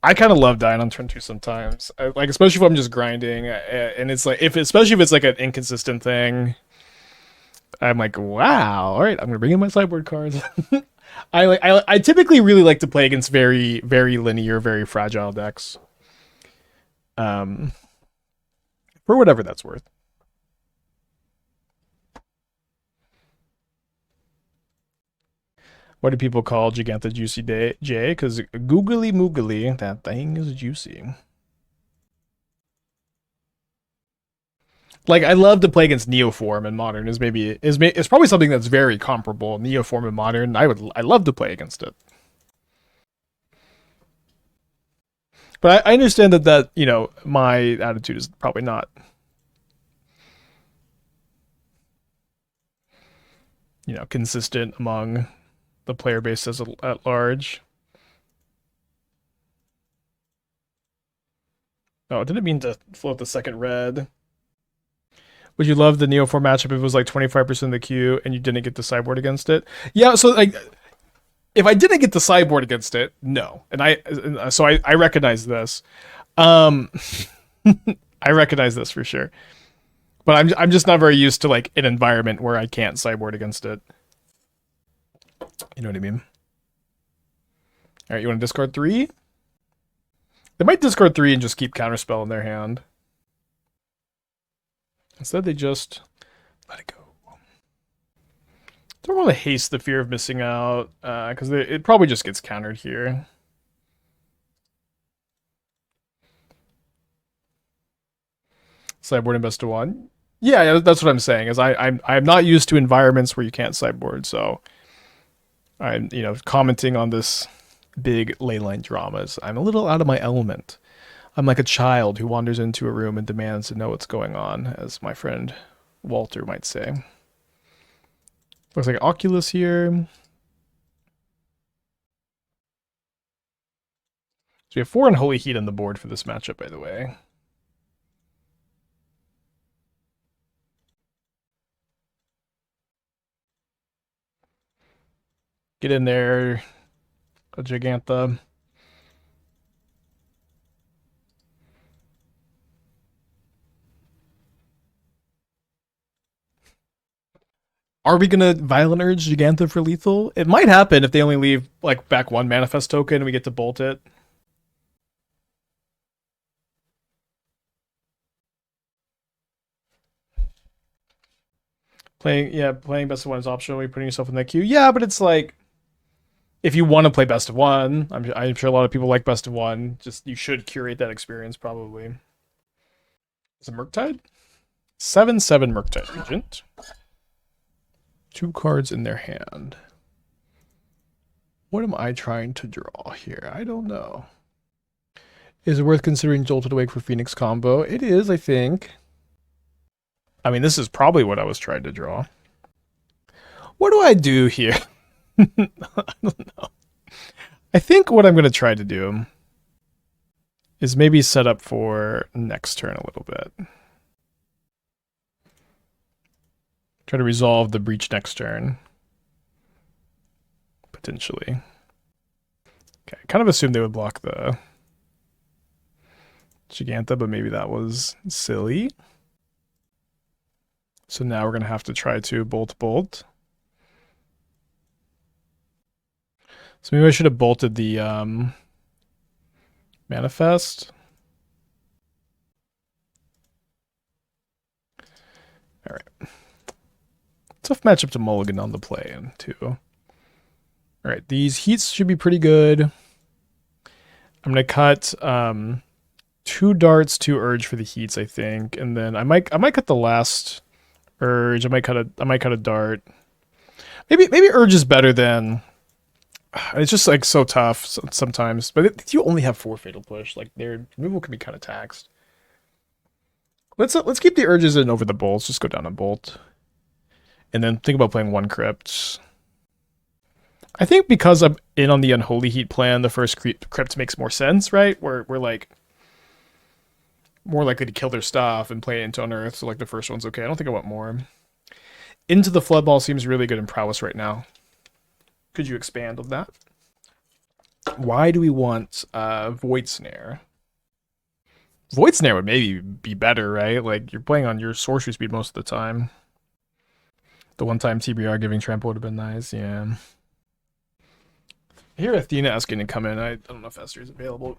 I kind of love dying on turn 2 sometimes, like especially if I'm just grinding, and it's like especially if it's like an inconsistent thing. I'm like, wow, all right, I'm gonna bring in my sideboard cards. I typically really like to play against very very linear, very fragile decks. For whatever that's worth. What do people call Jegantha Juicy J? Because googly moogly, that thing is juicy. Like I love to play against Neoform and Modern is probably something that's very comparable. Neoform and Modern, I love to play against it. But I understand that my attitude is probably not consistent among the player base at large. Oh, I didn't mean to float the second red. Would you love the Neo 4 matchup if it was like 25% of the queue and you didn't get the sideboard against it? Yeah, so like if I didn't get the sideboard against it, no. And I recognize this. Um I recognize this for sure. But I'm just not very used to like an environment where I can't sideboard against it. You know what I mean? All right, you want to discard 3? They might discard 3 and just keep Counterspell in their hand. Instead, they just let it go. Don't want to haste the fear of missing out, because it probably just gets countered here. Sideboard and best of 1. Yeah, that's what I'm saying. Is I'm not used to environments where you can't sideboard, so I'm commenting on this big leyline dramas. I'm a little out of my element. I'm like a child who wanders into a room and demands to know what's going on, as my friend Walter might say. Looks like Oculus here. So we have 4 Unholy Heat on the board for this matchup, by the way. Get in there, a Jegantha. Are we gonna Violent Urge Jegantha for lethal? It might happen if they only leave like back 1 manifest token and we get to bolt it. Playing best of 1 is optional. You're putting yourself in that queue. Yeah, but it's like if you want to play best of 1, I'm sure a lot of people like best of 1. Just you should curate that experience probably. Is it Murktide? 7/7 Murktide Regent. 2 cards in their hand. What am I trying to draw here? I don't know. Is it worth considering Jolted Awake for Phoenix combo? It is, I think. I mean, this is probably what I was trying to draw. What do I do here? I don't know. I think what I'm going to try to do is maybe set up for next turn a little bit. Try to resolve the breach next turn. Potentially. Okay, I kind of assumed they would block the Jegantha, but maybe that was silly. So now we're going to have to try to bolt. So maybe I should have bolted the manifest. All right. Tough matchup to mulligan on the play in too. All right, these heats should be pretty good. I'm gonna cut 2 darts, 2 urge for the heats, I think, and then I might cut the last urge. I might cut a dart. Maybe urge is better than. It's just like so tough sometimes, but you only have 4 fatal push. Like their removal can be kind of taxed. Let's keep the urges in over the bolts. Just go down a bolt, and then think about playing 1 crypt. I think because I'm in on the Unholy Heat plan, the first crypt makes more sense, right? We're like more likely to kill their stuff and play it into Unearth, so like the first one's okay. I don't think I want more. Into the Floodball seems really good in Prowess right now. Could you expand on that? Why do we want Void Snare? Void Snare would maybe be better, right? Like you're playing on your sorcery speed most of the time. The one time TBR giving trample would have been nice, yeah. I hear Athena asking to come in. I don't know if Esther is available.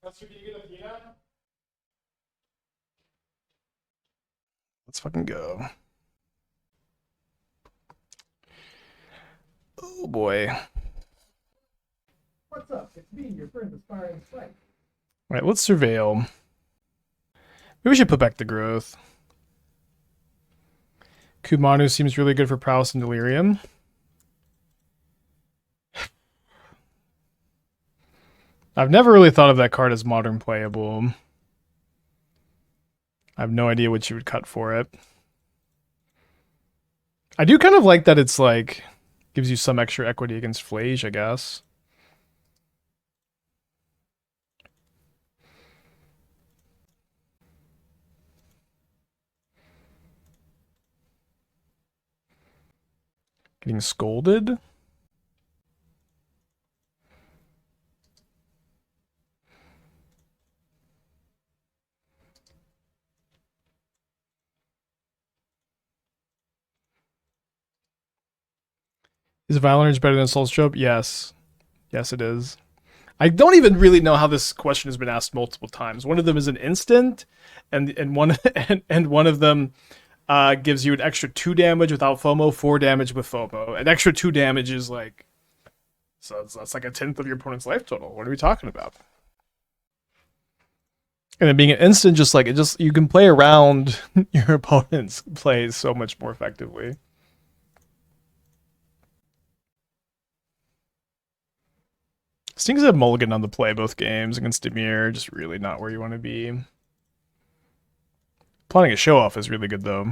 Esther, can you get Athena? Let's fucking go. Oh boy. What's up? It's me, your friend Aspiring Spike. Alright, let's surveil. Maybe we should put back the growth. Kumanu seems really good for Prowess and Delirium. I've never really thought of that card as modern playable. I have no idea what you would cut for it. I do kind of like that it's like gives you some extra equity against Flage, I guess. Getting scolded? Is Violent Rage better than Soul Strobe? Yes. Yes, it is. I don't even really know how this question has been asked multiple times. One of them is an instant, and one and one of them gives you an extra 2 damage without FOMO, 4 damage with FOMO. An extra 2 damage is like, so that's like a 10th of your opponent's life total. What are we talking about? And then being an instant, just like you can play around your opponent's plays so much more effectively. Stings have mulligan on the play both games against Dimir, just really not where you want to be. Plotting a show-off is really good though.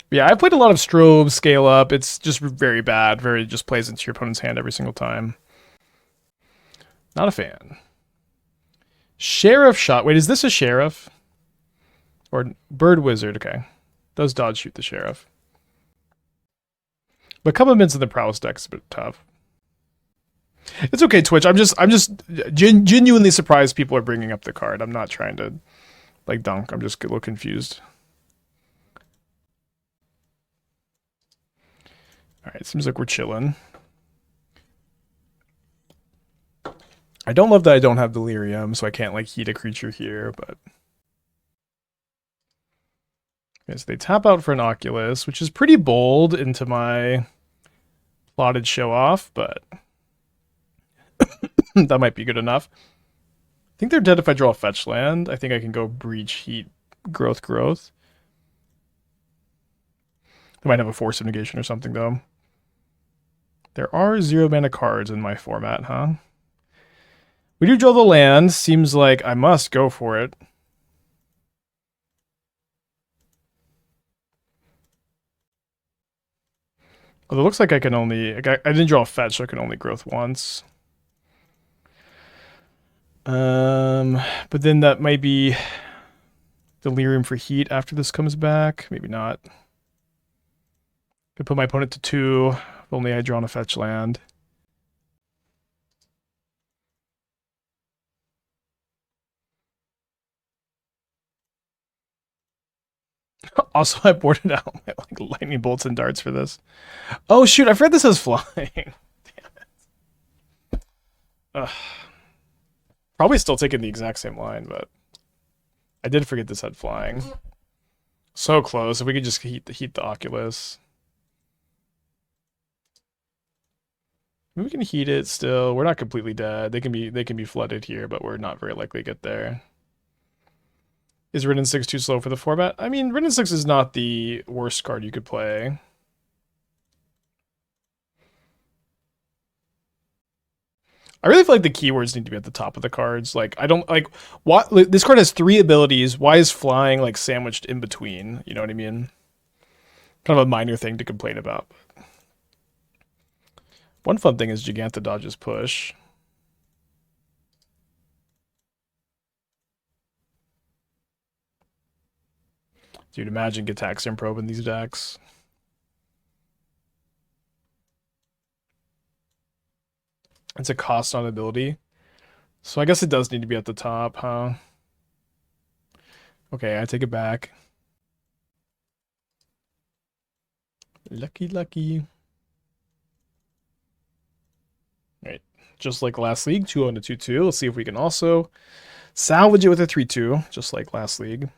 But yeah, I played a lot of Strobe, Scale Up. It's just very bad. Very just plays into your opponent's hand every single time. Not a fan. Sheriff Shot. Wait, is this a Sheriff? Or Bird Wizard, okay. Does dodge shoot the Sheriff. But Covenants in the Prowess deck is a bit tough. It's okay, Twitch. I'm just genuinely surprised people are bringing up the card. I'm not trying to like dunk. I'm just a little confused. All right, seems like we're chilling. I don't love that I don't have Delirium, so I can't like heat a creature here, but okay, so they tap out for an Oculus, which is pretty bold into my plotted show-off, but that might be good enough. I think they're dead if I draw a fetch land. I think I can go Breach, Heat, Growth. They might have a Force of Negation or something, though. There are 0 mana cards in my format, huh? We do draw the land. Seems like I must go for it. Although it looks like I can only... I didn't draw a fetch, so I can only Growth once. But then that might be Delirium for Heat after this comes back. Maybe not. Could put my opponent to 2 if only I drawn a fetch land. Also, I boarded out my like lightning bolts and darts for this. Oh shoot! I forgot this has flying. Damn it. Ugh. Probably still taking the exact same line, but I did forget this had flying. So close. If we could just heat the Oculus. We can heat it still. We're not completely dead. They can be flooded here, but we're not very likely to get there. Is Ridden 6 too slow for the format? I mean, Ridden 6 is not the worst card you could play. I really feel like the keywords need to be at the top of the cards. Like, I don't like what this card has 3 abilities. Why is flying like sandwiched in between? You know what I mean? Kind of a minor thing to complain about. One fun thing is Jegantha dodges push. Dude, imagine Gitaxian Probe in these decks. It's a cost on ability. So I guess it does need to be at the top, huh? Okay, I take it back. Lucky. Alright, just like last league, 2-0 to 2-2. Let's see if we can also salvage it with a 3-2, just like last league.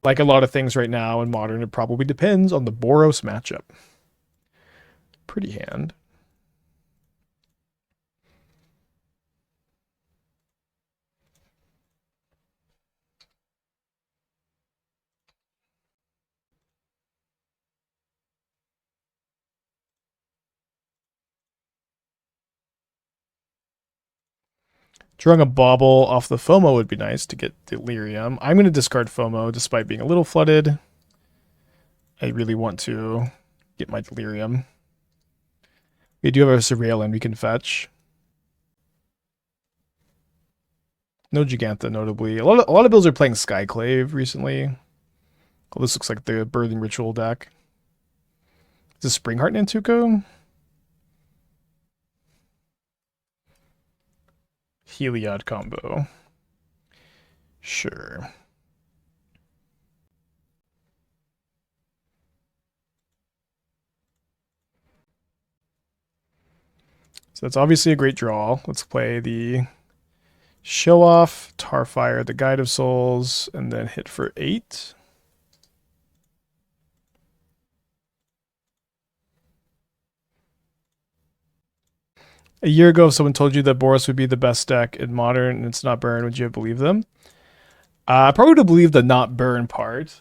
Like a lot of things right now in Modern, it probably depends on the Boros matchup. Pretty hand. Drawing a Bauble off the Fomo would be nice to get Delirium. I'm going to discard Fomo despite being a little flooded. I really want to get my Delirium. We do have a Surveil and we can fetch. No Jegantha, notably. A lot of builds are playing Skyclave recently. Oh, this looks like the Birthing Ritual deck. Is it Springheart Nantuko? Heliod combo. Sure. So that's obviously a great draw. Let's play the Show-Off, Tarfire, the Guide of Souls, and then hit for 8. A year ago, if someone told you that Boros would be the best deck in Modern and it's not burn, would you have believed them? I probably would have believed the not burn part.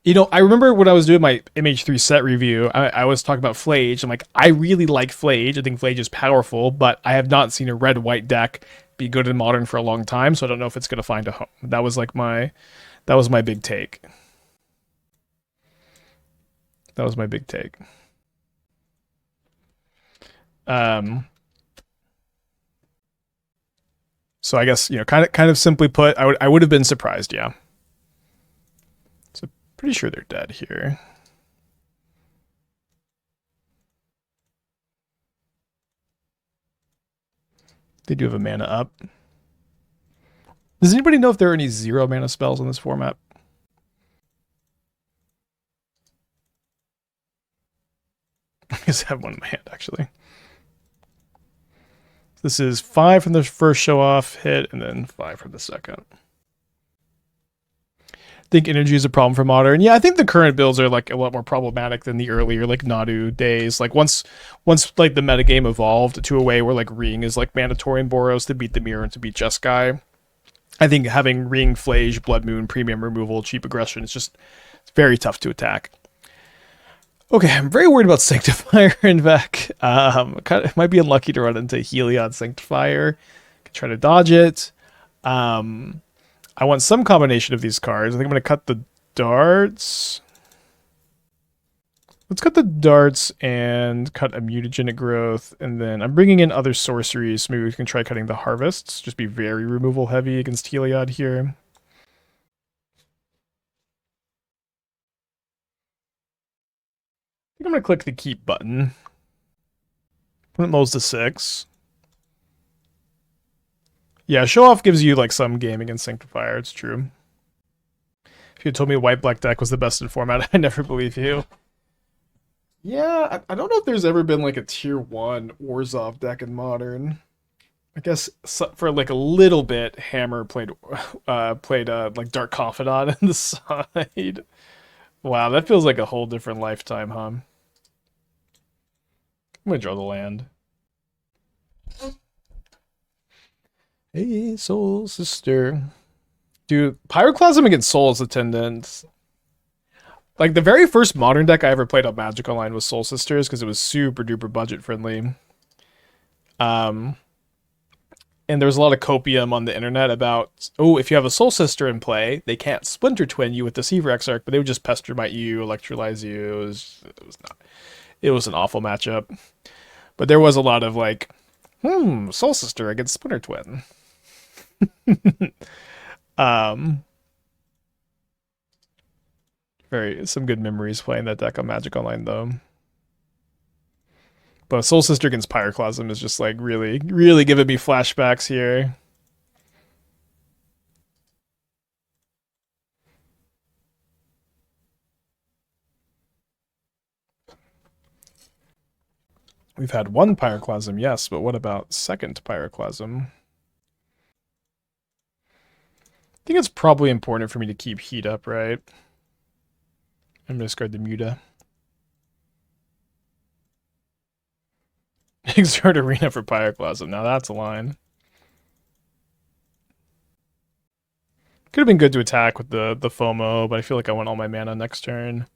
You know, I remember when I was doing my MH3 set review, I was talking about Flage. I'm like, I really like Flage. I think Flage is powerful, but I have not seen a red-white deck be good in Modern for a long time, so I don't know if it's going to find a home. That was like that was my big take. That was my big take. So I guess, you know, kind of simply put, I would have been surprised, yeah. So pretty sure they're dead here. They do have a mana up. Does anybody know if there are any 0 mana spells in this format? I guess I have one in my hand, actually. This is 5 from the first Show-Off hit, and then 5 from the second. I think energy is a problem for Modern. Yeah, I think the current builds are like a lot more problematic than the earlier like Nadu days. Like once like the metagame evolved to a way where like Ring is like mandatory in Boros to beat the Mirror and to beat Jeskai. I think having Ring, Flage, Blood Moon, premium removal, cheap aggression, it's very tough to attack. Okay, I'm very worried about Sanctifier in Vec. It might be unlucky to run into Heliod Sanctifier. Can try to dodge it. I want some combination of these cards. I think I'm going to cut the darts. Let's cut the darts and cut a Mutagenic Growth. And then I'm bringing in other sorceries. Maybe we can try cutting the Harvests. Just be very removal heavy against Heliod here. I think I'm going to click the keep button. Put it most to 6. Yeah, Show-Off gives you like some game against Sanctifier, it's true. If you told me white-black deck was the best in format, I never believe you. Yeah, I don't know if there's ever been like a tier 1 Orzhov deck in Modern. I guess for like a little bit, Hammer played like Dark Confidant on the side. Wow, that feels like a whole different lifetime, huh? I'm gonna draw the land. Hey, Soul Sister. Dude, Pyroclasm against Soul's Attendant. Like, the very first Modern deck I ever played on Magic Online was Soul Sisters, because it was super duper budget friendly. And there was a lot of copium on the internet about, oh, if you have a Soul Sister in play, they can't Splinter Twin you with Deceiver Exarch, but they would just pester bite you, electrolyze you. It was an awful matchup. But there was a lot of like, Soul Sister against Splinter Twin. Some good memories playing that deck on Magic Online though. But Soul Sister against Pyroclasm is just like really, really giving me flashbacks here. We've had one Pyroclasm, yes, but what about second Pyroclasm? I think it's probably important for me to keep heat up, right? I'm gonna discard the Muta. Exert Arena for Pyroclasm. Now that's a line. Could have been good to attack with the Fomo, but I feel like I want all my mana next turn.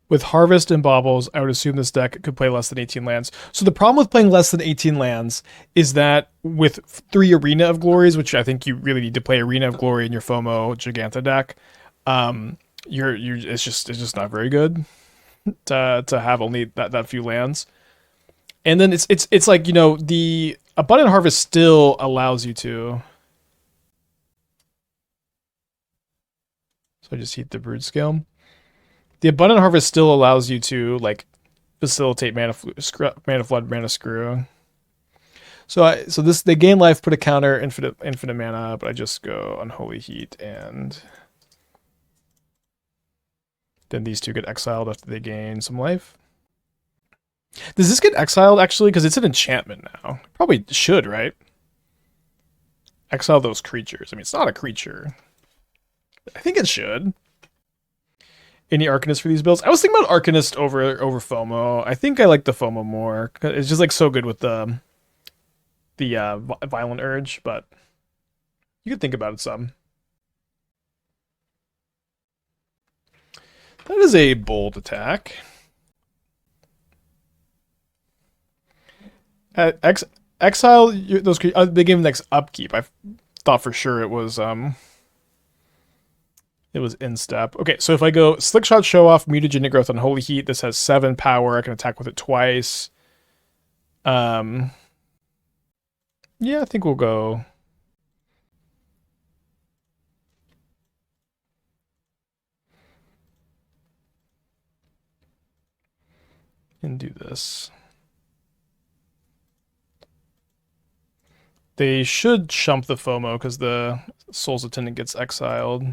With Harvest and Baubles, I would assume this deck could play less than 18 lands. So the problem with playing less than 18 lands is that with 3 Arena of Glories, which I think you really need to play Arena of Glory in your Fomo Jegantha deck, it's just not very good to have only that few lands. And then it's like, you know, the Abundant Harvest still allows you to. So I just heat the brood scale. The Abundant Harvest still allows you to like facilitate mana flood, mana screw. So they gain life, put a counter, infinite mana, but I just go Unholy Heat, and then these two get exiled after they gain some life. Does this get exiled actually? Because it's an enchantment now. Probably should, right? Exile those creatures. I mean, it's not a creature. I think it should. Any Arcanist for these builds? I was thinking about Arcanist over Fomo. I think I like the Fomo more. It's just like so good with the Violent Urge, but you could think about it some. That is a bold attack. Exile those creatures. They gave him next upkeep. I thought for sure it was in step. Okay, so if I go Slickshot Show-Off, Mutagenic Growth, Unholy Heat, this has 7 power. I can attack with it twice. Yeah, I think we'll go. And do this. They should shump the Fomo because the Soul's Attendant gets exiled.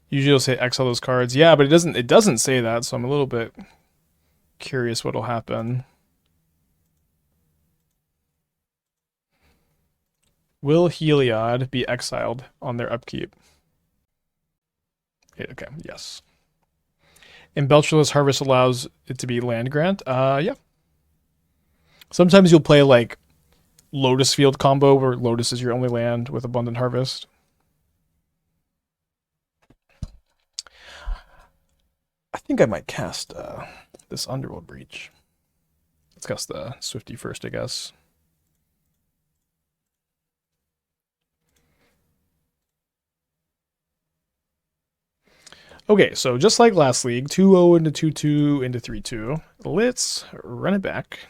Usually it'll say exile those cards. Yeah, but it doesn't say that, so I'm a little bit curious what'll happen. Will Heliod be exiled on their upkeep? Okay, yes. Embelcherless Harvest allows it to be land grant. Yeah. Sometimes you'll play like Lotus Field combo where Lotus is your only land with Abundant Harvest. I think I might cast this Underworld Breach. Let's cast the Swifty first, I guess. Okay, so just like last league, 2-0 into 2-2 into 3-2. Let's run it back.